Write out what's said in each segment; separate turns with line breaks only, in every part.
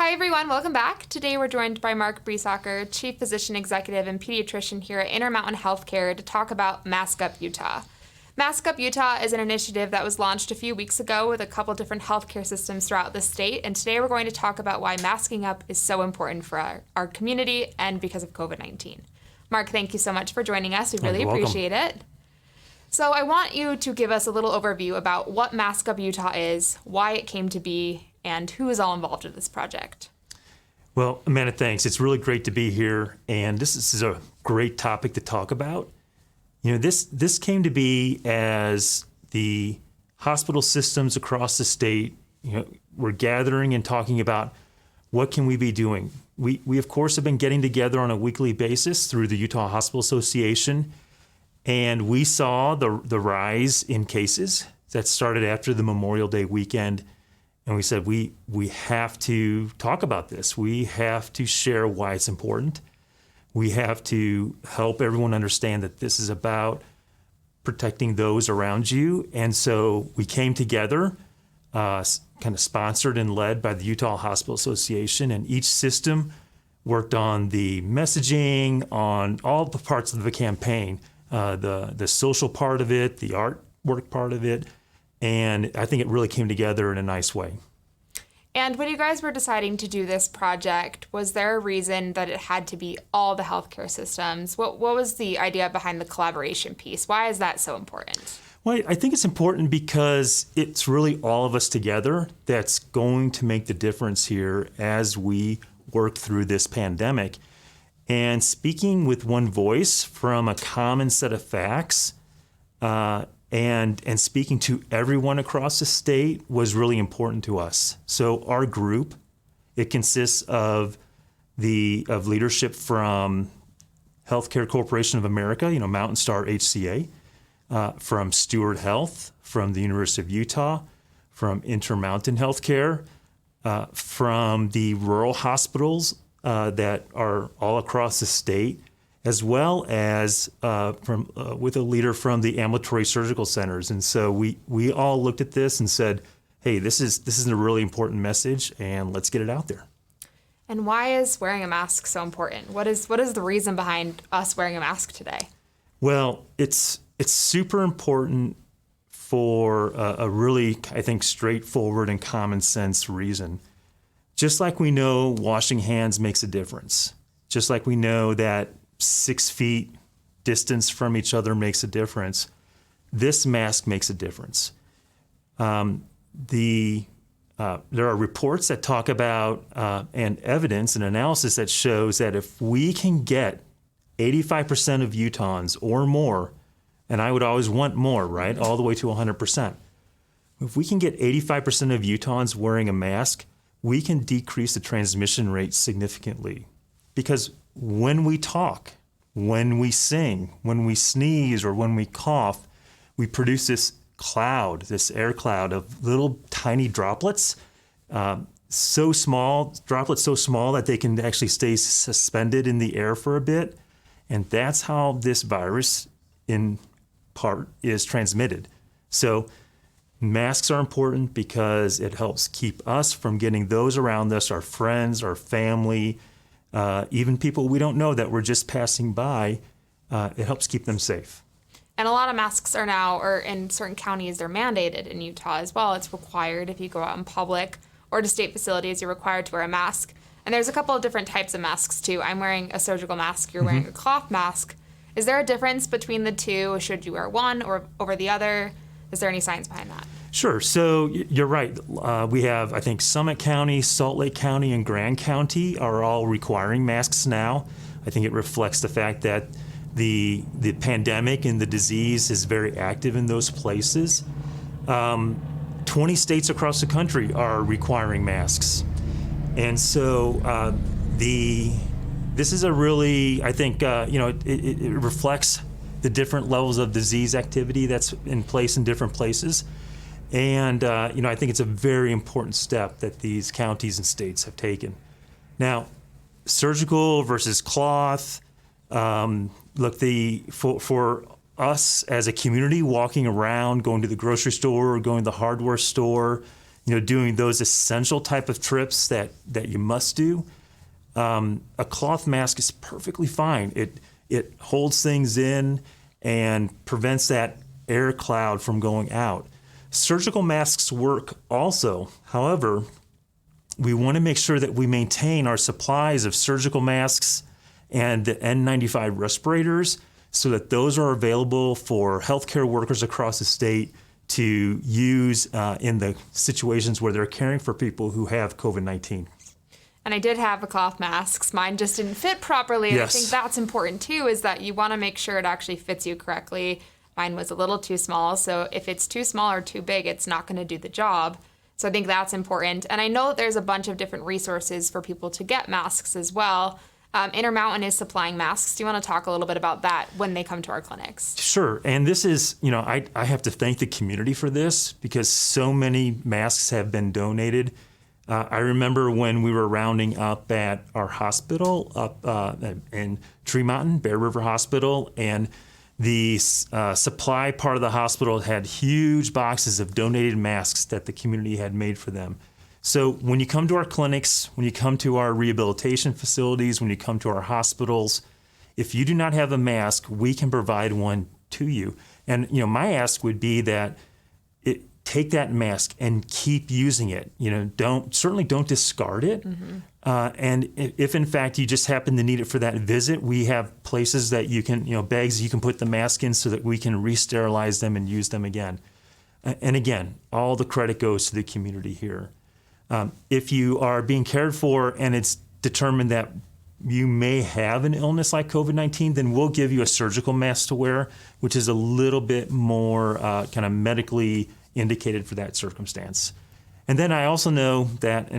Hi everyone, welcome back. Today we're joined by Briesacher, Chief Physician Executive and Pediatrician here at Intermountain Healthcare to talk about MaskUpUtah. MaskUpUtah is an initiative that was launched a few weeks ago with a couple different healthcare systems throughout the state, and today we're going to talk about why masking up is so important for our community and because of COVID-19. Mark, thank you so much for joining us. We really appreciate it. So I want you to give us a little overview about what MaskUpUtah is, why it came to be, and who is all involved in this project.
Well, Amanda, thanks. It's really great to be here, and this is a great topic to talk about. You know, this came to be as the hospital systems across the state, were gathering and talking about what can we be doing. We of course have been getting together on a weekly basis through the Utah Hospital Association, and we saw the rise in cases that started after the Memorial Day weekend. And we said, we have to talk about this. We have to share why it's important. We have to help everyone understand that this is about protecting those around you. And so we came together, kind of sponsored and led by the Utah Hospital Association, and each system worked on the messaging, on all the parts of the campaign, the social part of it, the artwork part of it. And I think it really came together in a nice way.
And when you guys were deciding to do this project, was there a reason that it had to be all the healthcare systems? What was the idea behind the collaboration piece? Why is that so important?
Well, I think it's important because it's really all of us together that's going to make the difference here as we work through this pandemic. And speaking with one voice from a common set of facts, and speaking to everyone across the state was really important to us. So our group, it consists of leadership from Healthcare Corporation of America, Mountain Star HCA, from Steward Health, from the University of Utah, from Intermountain Healthcare, from the rural hospitals that are all across the state, as well as with a leader from the ambulatory surgical centers. And so we all looked at this and said, hey, this is a really important message, and let's get it out there.
And why is wearing a mask so important? What is the reason behind us wearing a mask today?
Well, it's super important for a really, I think, straightforward and common sense reason. Just like we know washing hands makes a difference, just like we know that 6 feet distance from each other makes a difference, this mask makes a difference. There are reports that talk about and evidence and analysis that shows that if we can get 85% of Utahns or more, and I would always want more, right, all the way to 100%. If we can get 85% of Utahns wearing a mask, we can decrease the transmission rate significantly. Because when we talk, when we sing, when we sneeze, or when we cough, we produce this cloud, this air cloud of little tiny droplets, so small that they can actually stay suspended in the air for a bit. And that's how this virus, in part, is transmitted. So masks are important because it helps keep us from getting those around us, our friends, our family, even people we don't know that we're just passing by. It helps keep them safe.
And a lot of masks are now, or in certain counties, they're mandated in Utah as well. It's required if you go out in public or to state facilities, you're required to wear a mask. And there's a couple of different types of masks too. I'm wearing a surgical mask, you're wearing a cloth mask. Is there a difference between the two? Should you wear one or over the other? Is there any science behind that?
Sure. So you're right. We have, I think, Summit County, Salt Lake County, and Grand County are all requiring masks now. I think it reflects the fact that the pandemic and the disease is very active in those places. 20 states across the country are requiring masks. And so this is a really, I think, it reflects the different levels of disease activity that's in place in different places. And, I think it's a very important step that these counties and states have taken. Now, surgical versus cloth, look, for us as a community walking around, going to the grocery store, going to the hardware store, doing those essential type of trips that you must do, a cloth mask is perfectly fine. It holds things in and prevents that air cloud from going out. Surgical masks work also. However, we want to make sure that we maintain our supplies of surgical masks and the N95 respirators so that those are available for healthcare workers across the state to use in the situations where they're caring for people who have COVID-19.
And I did have a cloth mask. Mine just didn't fit properly. And
Yes.
I think that's important too, is that you want to make sure it actually fits you correctly. Mine was a little too small, so if it's too small or too big, it's not going to do the job. So I think that's important. And I know there's a bunch of different resources for people to get masks as well. Intermountain is supplying masks. Do you want to talk a little bit about that when they come to our clinics?
Sure. And this is, I have to thank the community for this because so many masks have been donated. I remember when we were rounding up at our hospital up in Tree Mountain, Bear River Hospital, and the supply part of the hospital had huge boxes of donated masks that the community had made for them. So when you come to our clinics, when you come to our rehabilitation facilities, when you come to our hospitals, if you do not have a mask, we can provide one to you. And my ask would be that take that mask and keep using it. Don't discard it. Mm-hmm. And if in fact you just happen to need it for that visit, we have places that you can, bags you can put the mask in so that we can re-sterilize them and use them again. And again, all the credit goes to the community here. If you are being cared for and it's determined that you may have an illness like COVID-19, then we'll give you a surgical mask to wear, which is a little bit more kind of medically indicated for that circumstance. And then I also know that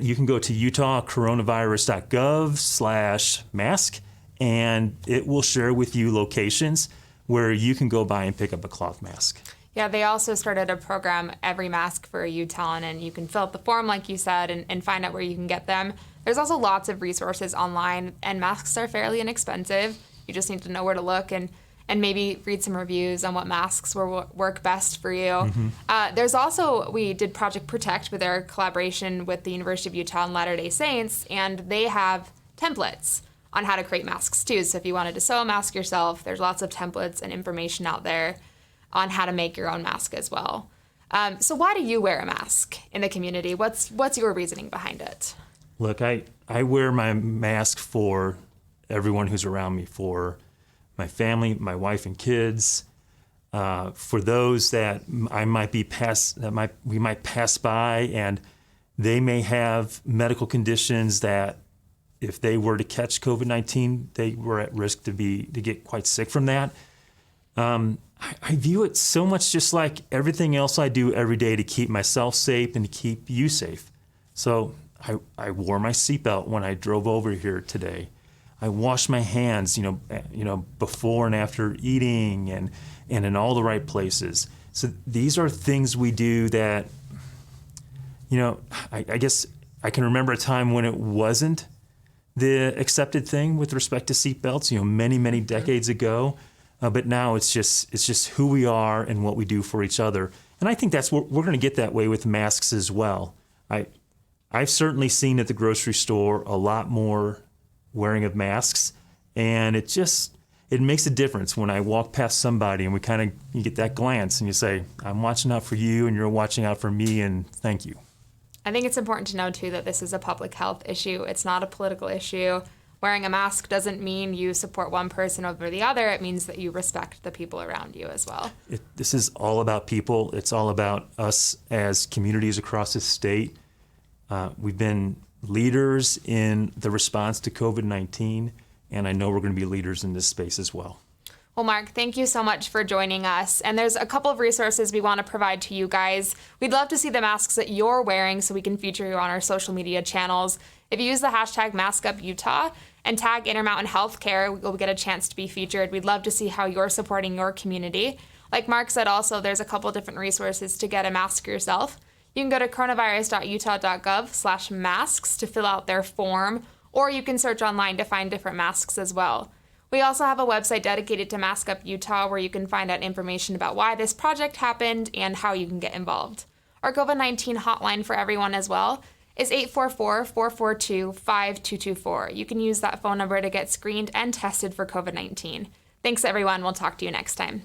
you can go to utahcoronavirus.gov/mask, and it will share with you locations where you can go by and pick up a cloth mask.
Yeah, they also started a program, Every Mask for a Utah, and you can fill out the form, like you said, and find out where you can get them. There's also lots of resources online, and masks are fairly inexpensive. You just need to know where to look and maybe read some reviews on what masks will work best for you. Mm-hmm. There's also, we did Project Protect with our collaboration with the University of Utah and Latter-day Saints, and they have templates on how to create masks too. So if you wanted to sew a mask yourself, there's lots of templates and information out there on how to make your own mask as well. So why do you wear a mask in the community? What's your reasoning behind it?
Look, I wear my mask for everyone who's around me, for my family, my wife and kids, for those that we might pass by and they may have medical conditions that if they were to catch COVID-19, they were at risk to get quite sick from that. I view it so much just like everything else I do every day to keep myself safe and to keep you safe. So I wore my seatbelt when I drove over here today. I wash my hands, before and after eating and in all the right places. So these are things we do that, I guess I can remember a time when it wasn't the accepted thing with respect to seatbelts, many, many decades ago. But now it's just who we are and what we do for each other. And I think that's what we're going to get that way with masks as well. I've certainly seen at the grocery store a lot more wearing of masks, and it makes a difference when I walk past somebody and you get that glance and you say, I'm watching out for you and you're watching out for me, and thank you.
I think it's important to know too that this is a public health issue. It's not a political issue. Wearing a mask doesn't mean you support one person over the other. It means that you respect the people around you as well.
This is all about people. It's all about us as communities across the state. We've been leaders in the response to COVID-19, and I know we're going to be leaders in this space as well.
Well, Mark, thank you so much for joining us. And there's a couple of resources we want to provide to you guys. We'd love to see the masks that you're wearing so we can feature you on our social media channels. If you use the hashtag MaskUpUtah and tag Intermountain Healthcare, you'll get a chance to be featured. We'd love to see how you're supporting your community. Like Mark said also, there's a couple different resources to get a mask yourself. You can go to coronavirus.utah.gov/masks to fill out their form, or you can search online to find different masks as well. We also have a website dedicated to Mask Up Utah where you can find out information about why this project happened and how you can get involved. Our COVID-19 hotline for everyone as well is 844-442-5224. You can use that phone number to get screened and tested for COVID-19. Thanks, everyone. We'll talk to you next time.